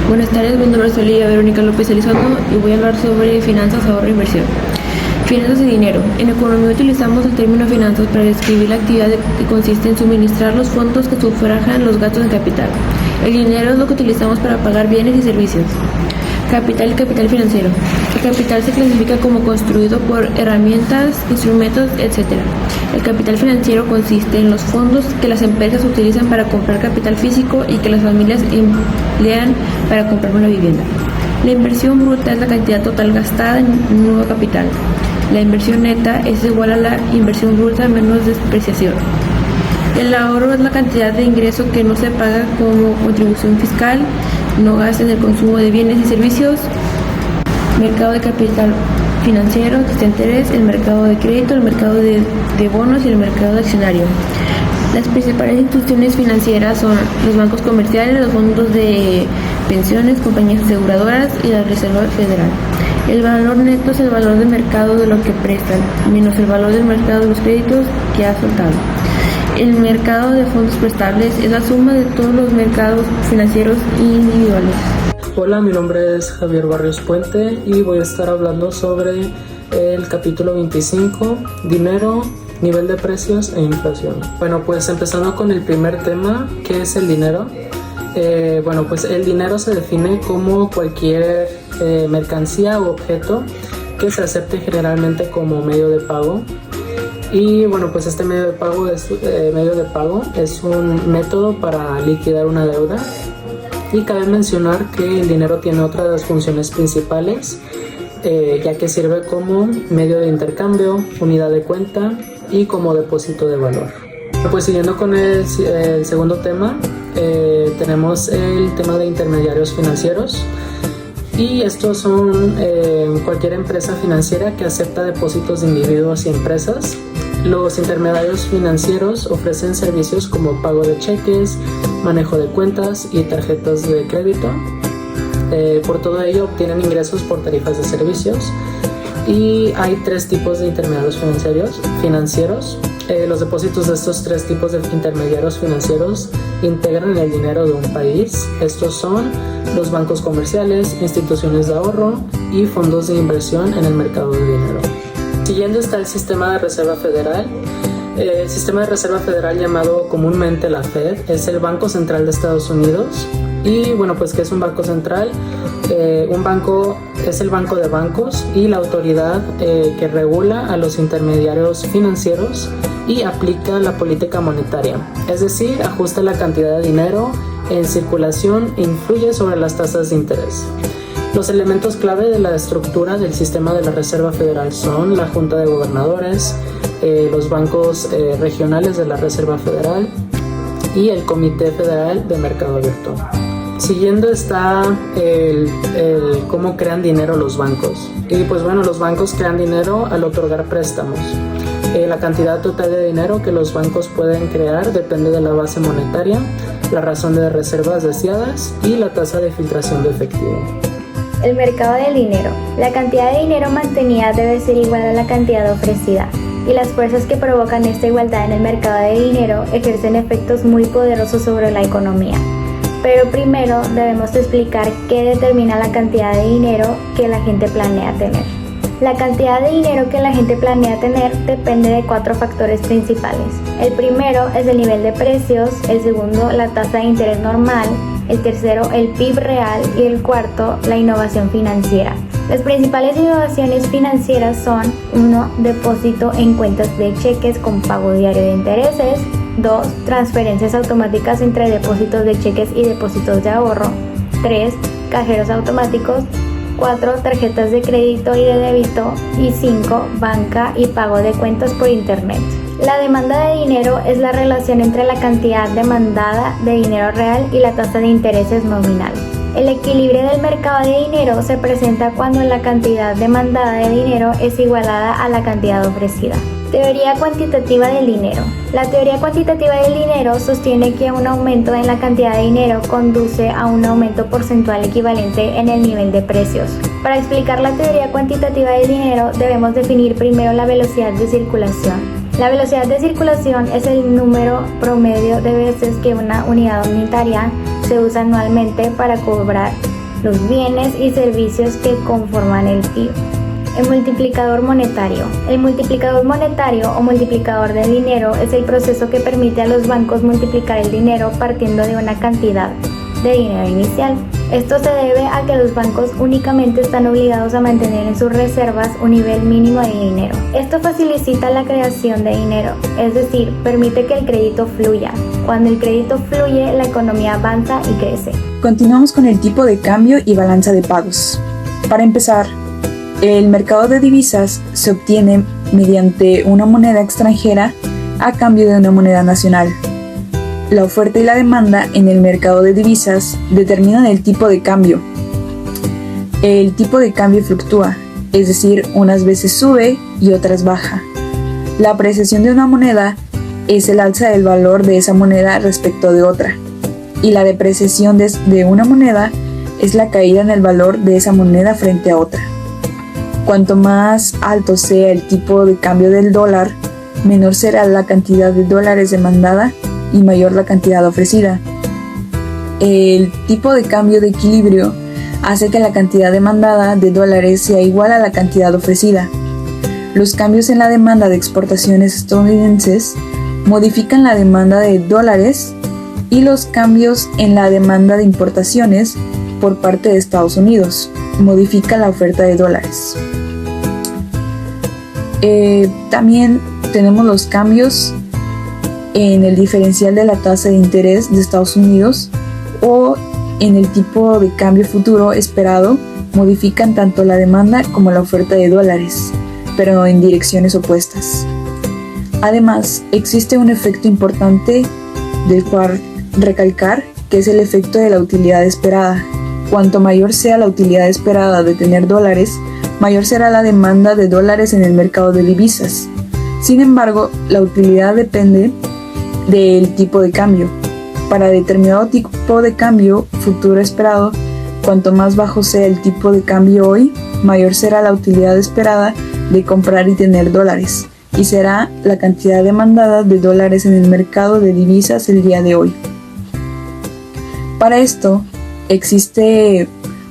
Buenas tardes, mi nombre es Olivia Verónica López Elizondo y voy a hablar sobre finanzas, ahorro e inversión. Finanzas y dinero. En economía utilizamos el término finanzas para describir la actividad que consiste en suministrar los fondos que sufragan los gastos en capital. El dinero es lo que utilizamos para pagar bienes y servicios. Capital y capital financiero. El capital se clasifica como construido por herramientas, instrumentos, etc. El capital financiero consiste en los fondos que las empresas utilizan para comprar capital físico y que las familias emplean para comprar una vivienda. La inversión bruta es la cantidad total gastada en un nuevo capital. La inversión neta es igual a la inversión bruta menos depreciación. El ahorro es la cantidad de ingreso que no se paga como contribución fiscal, no gasta en el consumo de bienes y servicios. Mercado de capital financiero, que está interés, el mercado de crédito, el mercado de bonos y el mercado de accionario. Las principales instituciones financieras son los bancos comerciales, los fondos de pensiones, compañías aseguradoras y la Reserva Federal. El valor neto es el valor de mercado de lo que prestan, menos el valor del mercado de los créditos que ha soltado. El mercado de fondos prestables es la suma de todos los mercados financieros individuales. Hola, mi nombre es Javier Barrios Puente y voy a estar hablando sobre el capítulo 25, dinero, nivel de precios e inflación. Bueno, pues empezando con el primer tema, ¿qué es el dinero? Pues el dinero se define como cualquier mercancía u objeto que se acepte generalmente como medio de pago. Y bueno, pues este medio de pago es un método para liquidar una deuda. Y cabe mencionar que el dinero tiene otras funciones principales, ya que sirve como medio de intercambio, unidad de cuenta y como depósito de valor. Pues siguiendo con el segundo tema, tenemos el tema de intermediarios financieros. Y estos son cualquier empresa financiera que acepta depósitos de individuos y empresas. Los intermediarios financieros ofrecen servicios como pago de cheques, manejo de cuentas y tarjetas de crédito. Por todo ello obtienen ingresos por tarifas de servicios. Y hay tres tipos de intermediarios financieros. Los depósitos de estos tres tipos de intermediarios financieros integran el dinero de un país. Estos son los bancos comerciales, instituciones de ahorro y fondos de inversión en el mercado de dinero. Siguiendo está el sistema de reserva federal. El sistema de reserva federal, llamado comúnmente la Fed, es el Banco Central de Estados Unidos. Y bueno, pues ¿qué es un banco central? Un banco es el banco de bancos y la autoridad que regula a los intermediarios financieros y aplica la política monetaria, es decir, ajusta la cantidad de dinero en circulación e influye sobre las tasas de interés. Los elementos clave de la estructura del sistema de la Reserva Federal son la Junta de Gobernadores, los bancos regionales de la Reserva Federal y el Comité Federal de Mercado Abierto. Siguiendo está el cómo crean dinero los bancos. Y pues bueno, los bancos crean dinero al otorgar préstamos. La cantidad total de dinero que los bancos pueden crear depende de la base monetaria, la razón de reservas deseadas y la tasa de filtración de efectivo. El mercado del dinero. La cantidad de dinero mantenida debe ser igual a la cantidad ofrecida, y las fuerzas que provocan esta igualdad en el mercado de dinero ejercen efectos muy poderosos sobre la economía. Pero primero debemos explicar qué determina la cantidad de dinero que la gente planea tener. La cantidad de dinero que la gente planea tener depende de 4 factores principales. El primero es el nivel de precios, el segundo la tasa de interés normal, el tercero el PIB real y el cuarto la innovación financiera. Las principales innovaciones financieras son 1. Depósito en cuentas de cheques con pago diario de intereses. 2. Transferencias automáticas entre depósitos de cheques y depósitos de ahorro. 3. Cajeros automáticos. 4. Tarjetas de crédito y de débito. Y 5. Banca y pago de cuentas por internet. La demanda de dinero es la relación entre la cantidad demandada de dinero real y la tasa de intereses nominal. El equilibrio del mercado de dinero se presenta cuando la cantidad demandada de dinero es igualada a la cantidad ofrecida. Teoría cuantitativa del dinero. La teoría cuantitativa del dinero sostiene que un aumento en la cantidad de dinero conduce a un aumento porcentual equivalente en el nivel de precios. Para explicar la teoría cuantitativa del dinero debemos definir primero la velocidad de circulación. La velocidad de circulación es el número promedio de veces que una unidad unitaria se usa anualmente para cobrar los bienes y servicios que conforman el PIB. El multiplicador monetario. El multiplicador monetario o multiplicador del dinero es el proceso que permite a los bancos multiplicar el dinero partiendo de una cantidad de dinero inicial. Esto se debe a que los bancos únicamente están obligados a mantener en sus reservas un nivel mínimo de dinero. Esto facilita la creación de dinero, es decir, permite que el crédito fluya. Cuando el crédito fluye, la economía avanza y crece. Continuamos con el tipo de cambio y balanza de pagos. Para empezar, el mercado de divisas se obtiene mediante una moneda extranjera a cambio de una moneda nacional. La oferta y la demanda en el mercado de divisas determinan el tipo de cambio. El tipo de cambio fluctúa, es decir, unas veces sube y otras baja. La apreciación de una moneda es el alza del valor de esa moneda respecto de otra, y la depreciación de una moneda es la caída en el valor de esa moneda frente a otra. Cuanto más alto sea el tipo de cambio del dólar, menor será la cantidad de dólares demandada y mayor la cantidad ofrecida. El tipo de cambio de equilibrio hace que la cantidad demandada de dólares sea igual a la cantidad ofrecida. Los cambios en la demanda de exportaciones estadounidenses modifican la demanda de dólares y los cambios en la demanda de importaciones por parte de Estados Unidos modifica la oferta de dólares. También tenemos los cambios en el diferencial de la tasa de interés de Estados Unidos o en el tipo de cambio futuro esperado, modifican tanto la demanda como la oferta de dólares, pero en direcciones opuestas. Además, existe un efecto importante del cual recalcar, que es el efecto de la utilidad esperada. Cuanto mayor sea la utilidad esperada de tener dólares, mayor será la demanda de dólares en el mercado de divisas. Sin embargo, la utilidad depende del tipo de cambio. Para determinado tipo de cambio futuro esperado, cuanto más bajo sea el tipo de cambio hoy, mayor será la utilidad esperada de comprar y tener dólares, y será la cantidad demandada de dólares en el mercado de divisas el día de hoy. Para esto, existe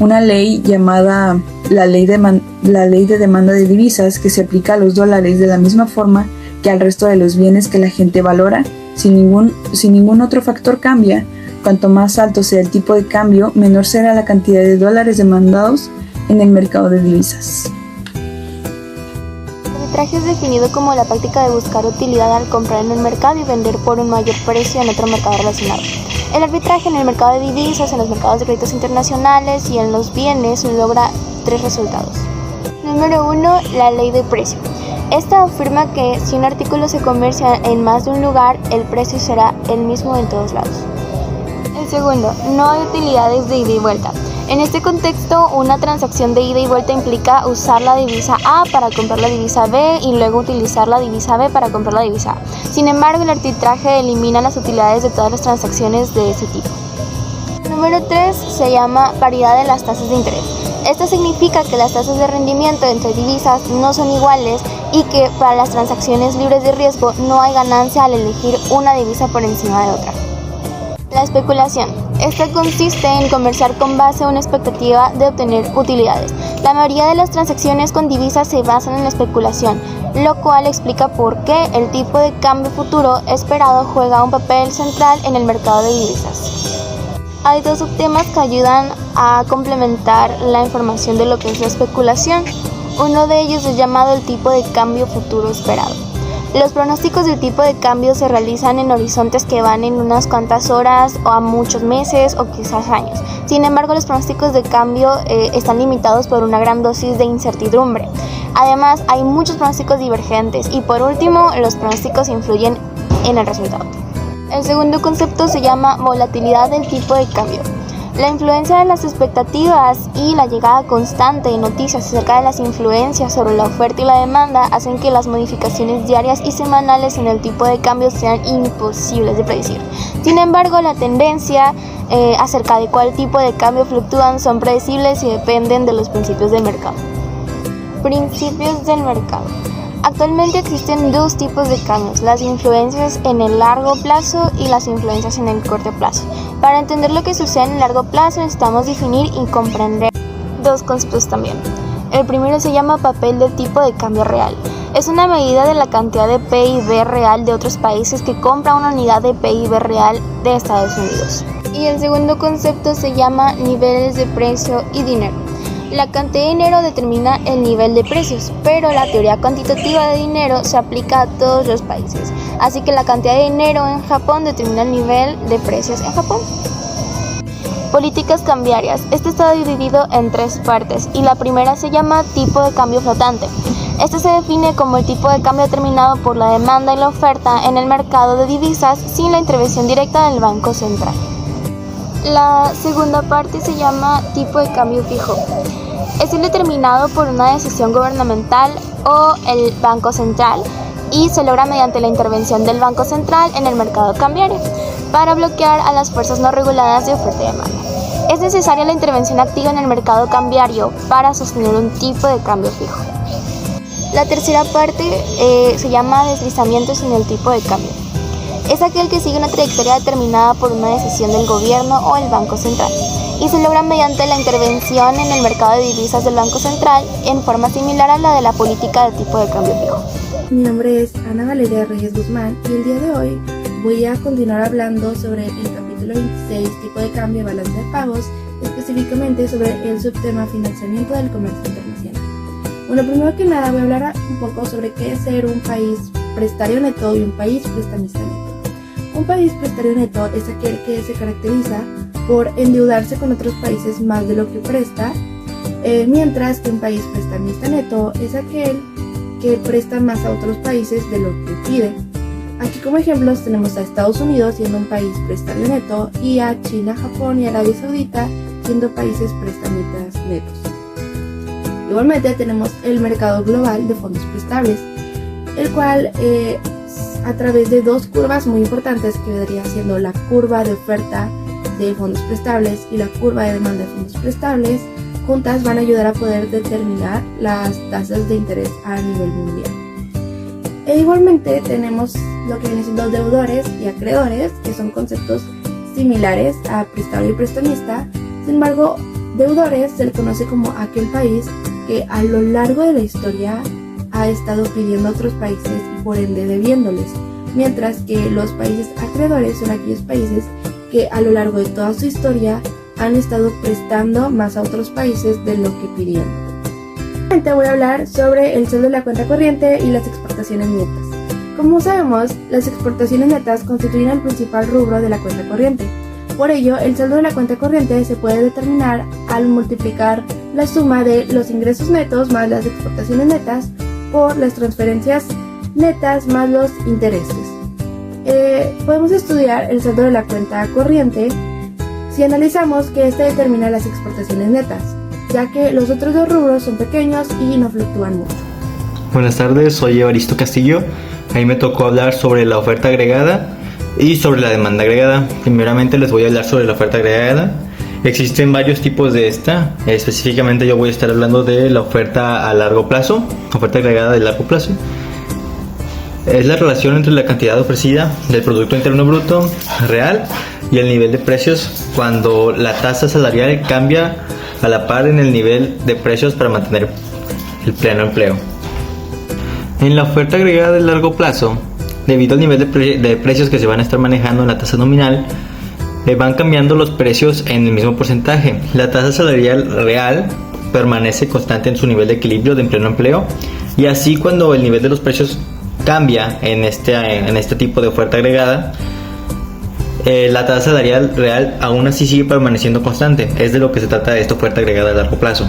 una ley llamada la ley de demanda de divisas, que se aplica a los dólares de la misma forma que al resto de los bienes que la gente valora. Si ningún otro factor cambia, cuanto más alto sea el tipo de cambio, menor será la cantidad de dólares demandados en el mercado de divisas. El arbitraje es definido como la práctica de buscar utilidad al comprar en un mercado y vender por un mayor precio en otro mercado relacionado. El arbitraje en el mercado de divisas, en los mercados de créditos internacionales y en los bienes logra tres resultados. Número 1, la ley de precio. Esta afirma que si un artículo se comercia en más de un lugar, el precio será el mismo en todos lados. El segundo, no hay utilidades de ida y vuelta. En este contexto, una transacción de ida y vuelta implica usar la divisa A para comprar la divisa B y luego utilizar la divisa B para comprar la divisa A. Sin embargo, el arbitraje elimina las utilidades de todas las transacciones de ese tipo. Número 3 se llama paridad de las tasas de interés. Esto significa que las tasas de rendimiento entre divisas no son iguales y que para las transacciones libres de riesgo no hay ganancia al elegir una divisa por encima de otra. La especulación. Esta consiste en comerciar con base a una expectativa de obtener utilidades. La mayoría de las transacciones con divisas se basan en la especulación, lo cual explica por qué el tipo de cambio futuro esperado juega un papel central en el mercado de divisas. Hay dos subtemas que ayudan a complementar la información de lo que es la especulación. Uno de ellos es llamado el tipo de cambio futuro esperado. Los pronósticos del tipo de cambio se realizan en horizontes que van en unas cuantas horas o a muchos meses o quizás años. Sin embargo, los pronósticos de cambio están limitados por una gran dosis de incertidumbre. Además, hay muchos pronósticos divergentes y por último, los pronósticos influyen en el resultado. El segundo concepto se llama volatilidad del tipo de cambio. La influencia de las expectativas y la llegada constante de noticias acerca de las influencias sobre la oferta y la demanda hacen que las modificaciones diarias y semanales en el tipo de cambio sean imposibles de predecir. Sin embargo, la tendencia acerca de cuál tipo de cambio fluctúan son predecibles y dependen de los principios del mercado. Principios del mercado. Actualmente existen dos tipos de cambios, las influencias en el largo plazo y las influencias en el corto plazo. Para entender lo que sucede en el largo plazo necesitamos definir y comprender dos conceptos también. El primero se llama papel de tipo de cambio real. Es una medida de la cantidad de PIB real de otros países que compra una unidad de PIB real de Estados Unidos. Y el segundo concepto se llama niveles de precio y dinero. La cantidad de dinero determina el nivel de precios, pero la teoría cuantitativa de dinero se aplica a todos los países. Así que la cantidad de dinero en Japón determina el nivel de precios en Japón. Políticas cambiarias. Este está dividido en tres partes y la primera se llama tipo de cambio flotante. Este se define como el tipo de cambio determinado por la demanda y la oferta en el mercado de divisas sin la intervención directa del Banco Central. La segunda parte se llama tipo de cambio fijo. Es el determinado por una decisión gubernamental o el Banco Central y se logra mediante la intervención del Banco Central en el mercado cambiario para bloquear a las fuerzas no reguladas de oferta y demanda. Es necesaria la intervención activa en el mercado cambiario para sostener un tipo de cambio fijo. La tercera parte se llama deslizamientos en el tipo de cambio. Es aquel que sigue una trayectoria determinada por una decisión del gobierno o el Banco Central y se logra mediante la intervención en el mercado de divisas del Banco Central en forma similar a la de la política de tipo de cambio fijo. Mi nombre es Ana Valeria Reyes Guzmán y el día de hoy voy a continuar hablando sobre el capítulo 26, tipo de cambio y balance de pagos, específicamente sobre el subtema financiamiento del comercio internacional. Bueno, primero que nada voy a hablar un poco sobre qué es ser un país prestario neto y un país prestamista neto. Un país prestario neto es aquel que se caracteriza por endeudarse con otros países más de lo que presta, mientras que un país prestamista neto es aquel que presta más a otros países de lo que pide. Aquí como ejemplos tenemos a Estados Unidos siendo un país prestario neto y a China, Japón y Arabia Saudita siendo países prestamistas netos. Igualmente tenemos el mercado global de fondos prestables, el cual a través de dos curvas muy importantes que vendría siendo la curva de oferta de fondos prestables y la curva de demanda de fondos prestables, juntas van a ayudar a poder determinar las tasas de interés a nivel mundial. E igualmente tenemos lo que vienen siendo deudores y acreedores, que son conceptos similares a prestable y prestamista. Sin embargo, deudores se le conoce como aquel país que a lo largo de la historia ha estado pidiendo a otros países y por ende debiéndoles, mientras que los países acreedores son aquellos países que a lo largo de toda su historia han estado prestando más a otros países de lo que pidieron. Voy a hablar sobre el saldo de la cuenta corriente y las exportaciones netas. Como sabemos, las exportaciones netas constituyen el principal rubro de la cuenta corriente. Por ello, el saldo de la cuenta corriente se puede determinar al multiplicar la suma de los ingresos netos más las exportaciones netas por las transferencias netas más los intereses. Podemos estudiar el saldo de la cuenta corriente si analizamos que este determina las exportaciones netas, ya que los otros dos rubros son pequeños y no fluctúan mucho. Buenas tardes, soy Evaristo Castillo. A mí me tocó hablar sobre la oferta agregada y sobre la demanda agregada. Primeramente les voy a hablar sobre la oferta agregada. Existen varios tipos de esta. Específicamente yo voy a estar hablando de la oferta a largo plazo, oferta agregada de largo plazo. Es la relación entre la cantidad ofrecida del Producto Interno Bruto real y el nivel de precios cuando la tasa salarial cambia a la par en el nivel de precios para mantener el pleno empleo. En la oferta agregada de largo plazo, debido al nivel de precios que se van a estar manejando en la tasa nominal, van cambiando los precios en el mismo porcentaje. La tasa salarial real permanece constante en su nivel de equilibrio de pleno empleo, y así cuando el nivel de los precios cambia en este tipo de oferta agregada, la tasa salarial real aún así sigue permaneciendo constante. Es de lo que se trata de esta oferta agregada a largo plazo.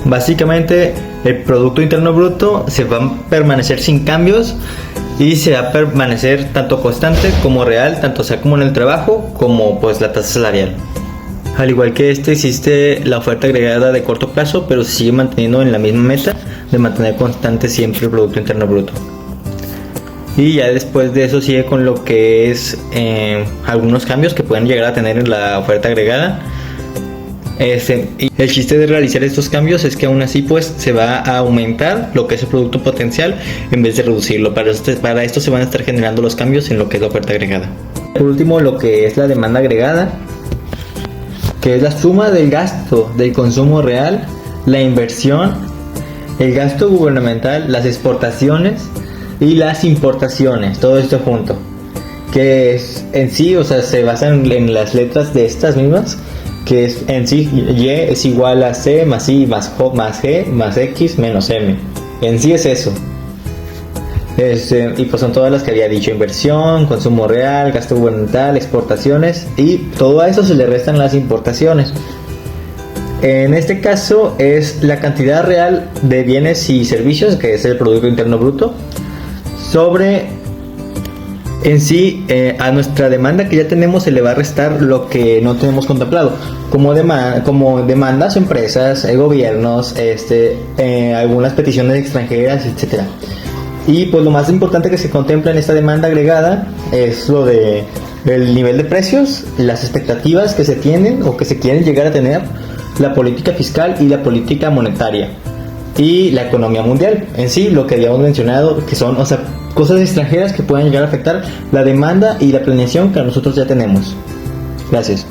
Básicamente el Producto Interno Bruto se va a permanecer sin cambios y se va a permanecer tanto constante como real, tanto sea como en el trabajo como pues la tasa salarial. Al igual que existe la oferta agregada de corto plazo, pero se sigue manteniendo en la misma meta de mantener constante siempre el Producto Interno Bruto. Y ya después de eso sigue con lo que es algunos cambios que pueden llegar a tener en la oferta agregada, Y el chiste de realizar estos cambios es que aún así pues se va a aumentar lo que es el producto potencial en vez de reducirlo. Para esto se van a estar generando los cambios en lo que es la oferta agregada. Por último, lo que es la demanda agregada, que es la suma del gasto del consumo real, la inversión, el gasto gubernamental, las exportaciones y las importaciones, todo esto junto, que es en sí, o sea, se basan en las letras de estas mismas, que es en sí Y es igual a C más I más G más X menos M. En sí es eso. Y pues son todas las que había dicho: inversión, consumo real, gasto gubernamental, exportaciones, y todo a eso se le restan las importaciones. En este caso es la cantidad real de bienes y servicios, que es el Producto Interno Bruto, sobre en sí a nuestra demanda que ya tenemos se le va a restar lo que no tenemos contemplado, como demandas, empresas, gobiernos, algunas peticiones extranjeras, etcétera. Y pues lo más importante que se contempla en esta demanda agregada es lo de el nivel de precios, las expectativas que se tienen o que se quieren llegar a tener, la política fiscal y la política monetaria, y la economía mundial. En sí, lo que habíamos mencionado, que son, cosas extranjeras que pueden llegar a afectar la demanda y la planeación que nosotros ya tenemos. Gracias.